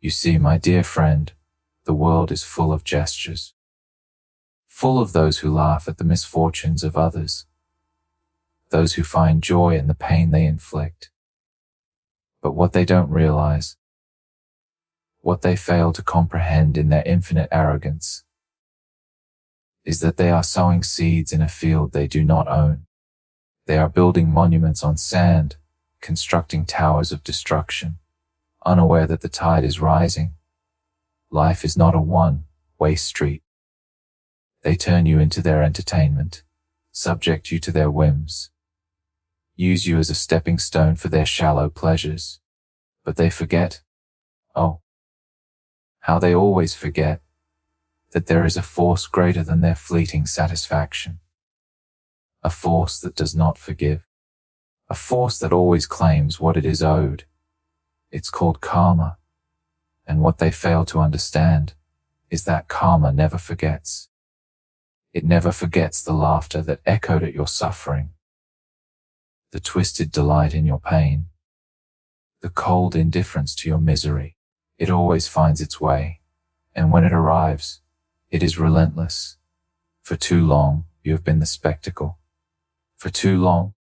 You see, my dear friend, the world is full of gestures, full of those who laugh at the misfortunes of others, those who find joy in the pain they inflict. But what they don't realize, what they fail to comprehend in their infinite arrogance, is that they are sowing seeds in a field they do not own. They are building monuments on sand, constructing towers of destruction, unaware that the tide is rising. Life is not a one-way street. They turn you into their entertainment, subject you to their whims, use you as a stepping stone for their shallow pleasures. But they forget, oh, how they always forget, that there is a force greater than their fleeting satisfaction, a force that does not forgive, a force that always claims what it is owed. It's called karma, and what they fail to understand is that karma never forgets. It never forgets the laughter that echoed at your suffering, the twisted delight in your pain, the cold indifference to your misery. It always finds its way, and when it arrives, it is relentless. For too long, you have been the spectacle. For too long,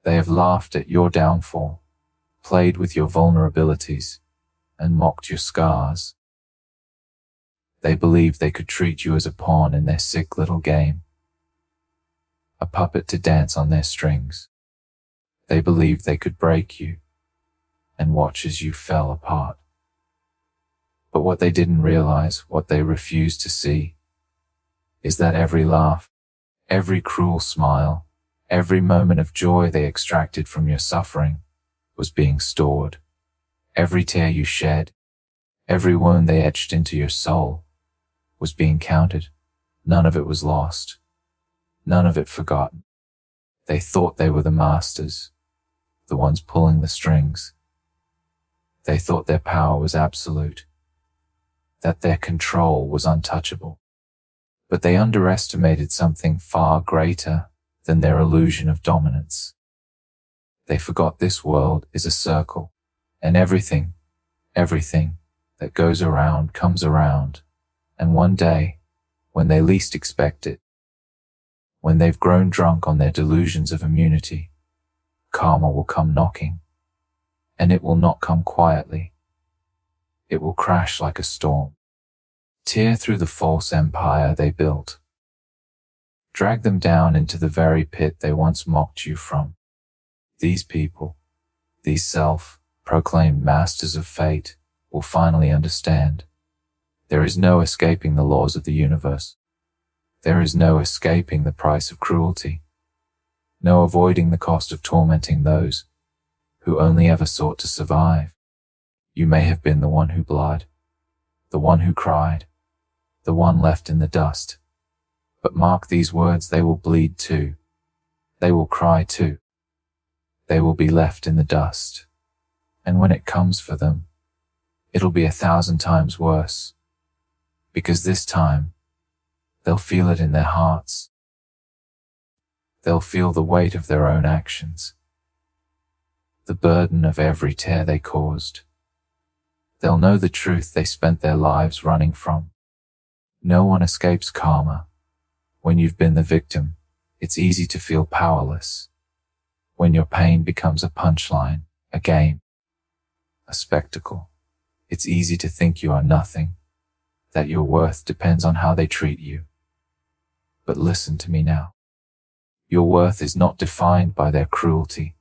they have laughed at your downfall, played with your vulnerabilities, and mocked your scars. They believed they could treat you as a pawn in their sick little game, a puppet to dance on their strings. They believed they could break you and watch as you fell apart. But what they didn't realize, what they refused to see, is that every laugh, every cruel smile, every moment of joy they extracted from your suffering was being stored. Every tear you shed, every wound they etched into your soul was being counted. None of it was lost, none of it forgotten. They thought they were the masters, the ones pulling the strings. They thought their power was absolute, that their control was untouchable. But they underestimated something far greater than their illusion of dominance. They forgot this world is a circle, and everything that goes around comes around. And one day, when they least expect it, when they've grown drunk on their delusions of immunity, karma will come knocking, and it will not come quietly. It will crash like a storm, tear through the false empire they built, drag them down into the very pit they once mocked you from. These people, these self-proclaimed masters of fate, will finally understand. There is no escaping the laws of the universe. There is no escaping the price of cruelty, no avoiding the cost of tormenting those who only ever sought to survive. You may have been the one who bled, the one who cried, the one left in the dust. But mark these words, they will bleed too. They will cry too. They will be left in the dust. And when it comes for them, it'll be 1,000 times worse. Because this time, they'll feel it in their hearts. They'll feel the weight of their own actions, the burden of every tear they caused. They'll know the truth they spent their lives running from. No one escapes karma. When you've been the victim, it's easy to feel powerless. When your pain becomes a punchline, a game, a spectacle, it's easy to think you are nothing, that your worth depends on how they treat you. But listen to me now. Your worth is not defined by their cruelty.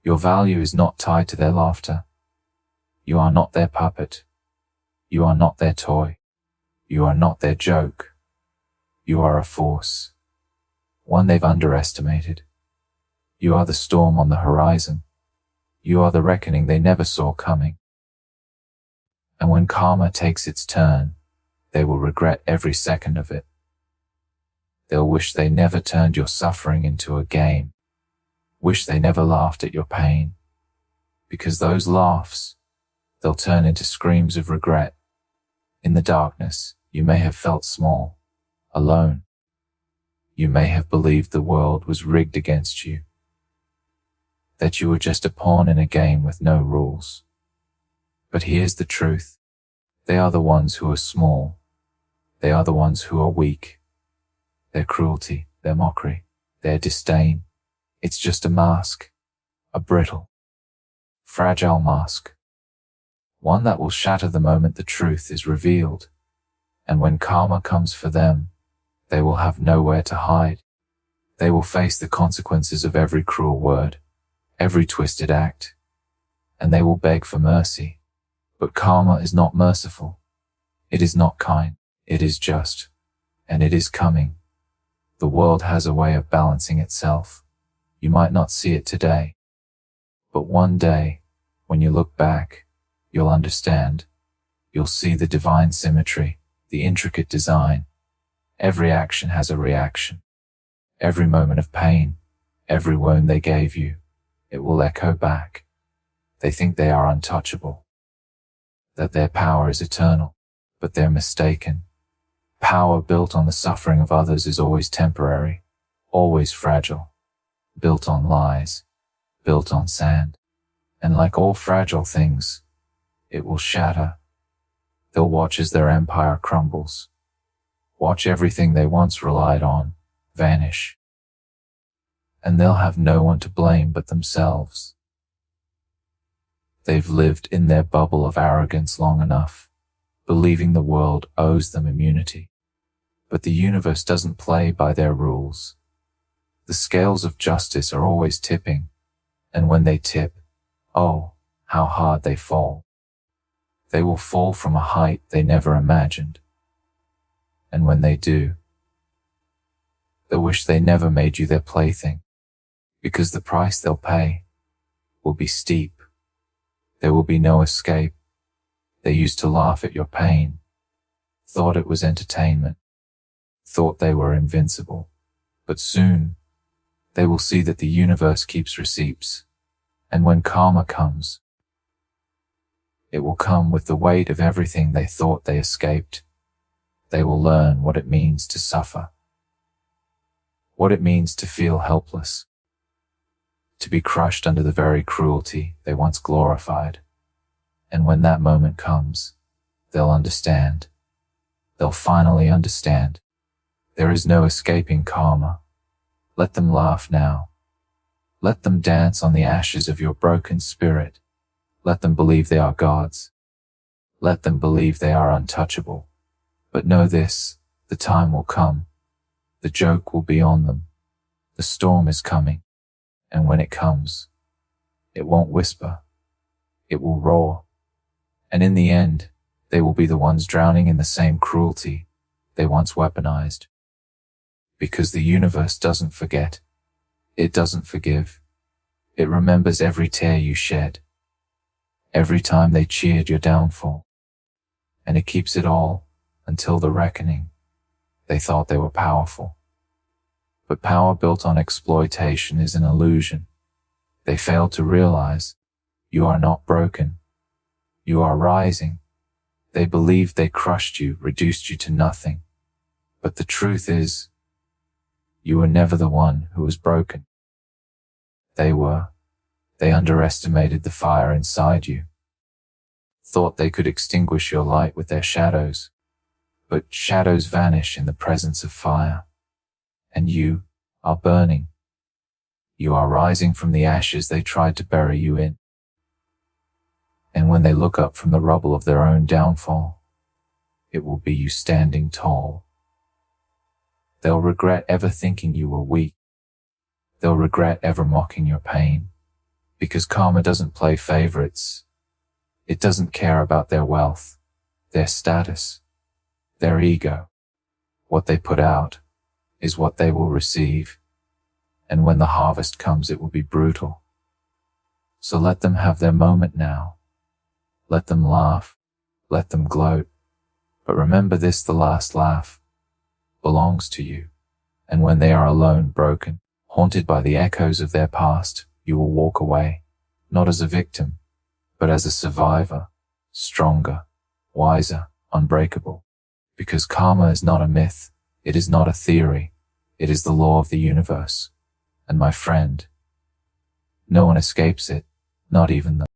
Your value is not tied to their laughter. You are not their puppet. You are not their toy. You are not their joke. You are a force, one they've underestimated. You are the storm on the horizon. You are the reckoning they never saw coming. And when karma takes its turn, they will regret every second of it. They'll wish they never turned your suffering into a game, wish they never laughed at your pain, because those laughs, they'll turn into screams of regret. In the darkness, you may have felt small, alone. You may have believed the world was rigged against you, that you were just a pawn in a game with no rules. But here's the truth. They are the ones who are small. They are the ones who are weak. Their cruelty, their mockery, their disdain. It's just a mask. A brittle, fragile mask. One that will shatter the moment the truth is revealed. And when karma comes for them, they will have nowhere to hide. They will face the consequences of every cruel word, every twisted act, and they will beg for mercy. But karma is not merciful. It is not kind. It is just. And it is coming. The world has a way of balancing itself. You might not see it today, but one day, when you look back, you'll understand. You'll see the divine symmetry, the intricate design. Every action has a reaction. Every moment of pain, every wound they gave you, it will echo back. They think they are untouchable, that their power is eternal, but they're mistaken. Power built on the suffering of others is always temporary, always fragile, built on lies, built on sand. And like all fragile things, it will shatter. They'll watch as their empire crumbles. Watch everything they once relied on vanish. And they'll have no one to blame but themselves. They've lived in their bubble of arrogance long enough, believing the world owes them immunity. But the universe doesn't play by their rules. The scales of justice are always tipping, and when they tip, oh, how hard they fall. They will fall from a height they never imagined. And when they do, they'll wish they never made you their plaything, because the price they'll pay will be steep. There will be no escape. They used to laugh at your pain, thought it was entertainment, thought they were invincible. But soon, they will see that the universe keeps receipts, and when karma comes, it will come with the weight of everything they thought they escaped. They will learn what it means to suffer, what it means to feel helpless, to be crushed under the very cruelty they once glorified. And when that moment comes, they'll understand. They'll finally understand. There is no escaping karma. Let them laugh now. Let them dance on the ashes of your broken spirit. Let them believe they are gods. Let them believe they are untouchable. But know this, the time will come. The joke will be on them. The storm is coming. And when it comes, it won't whisper. It will roar. And in the end, they will be the ones drowning in the same cruelty they once weaponized. Because the universe doesn't forget. It doesn't forgive. It remembers every tear you shed, every time they cheered your downfall. And it keeps it all until the reckoning. They thought they were powerful. But power built on exploitation is an illusion. They failed to realize you are not broken. You are rising. They believed they crushed you, reduced you to nothing. But the truth is, you were never the one who was broken. They were. They underestimated the fire inside you. Thought they could extinguish your light with their shadows. But shadows vanish in the presence of fire. And you are burning. You are rising from the ashes they tried to bury you in. And when they look up from the rubble of their own downfall, it will be you standing tall. They'll regret ever thinking you were weak. They'll regret ever mocking your pain. Because karma doesn't play favorites. It doesn't care about their wealth, their status, their ego. What they put out is what they will receive. And when the harvest comes, it will be brutal. So let them have their moment now. Let them laugh. Let them gloat. But remember this, the last laugh belongs to you. And when they are alone, broken, haunted by the echoes of their past, you will walk away, not as a victim, but as a survivor, stronger, wiser, unbreakable. Because karma is not a myth. It is not a theory. It is the law of the universe. And my friend, no one escapes it, not even the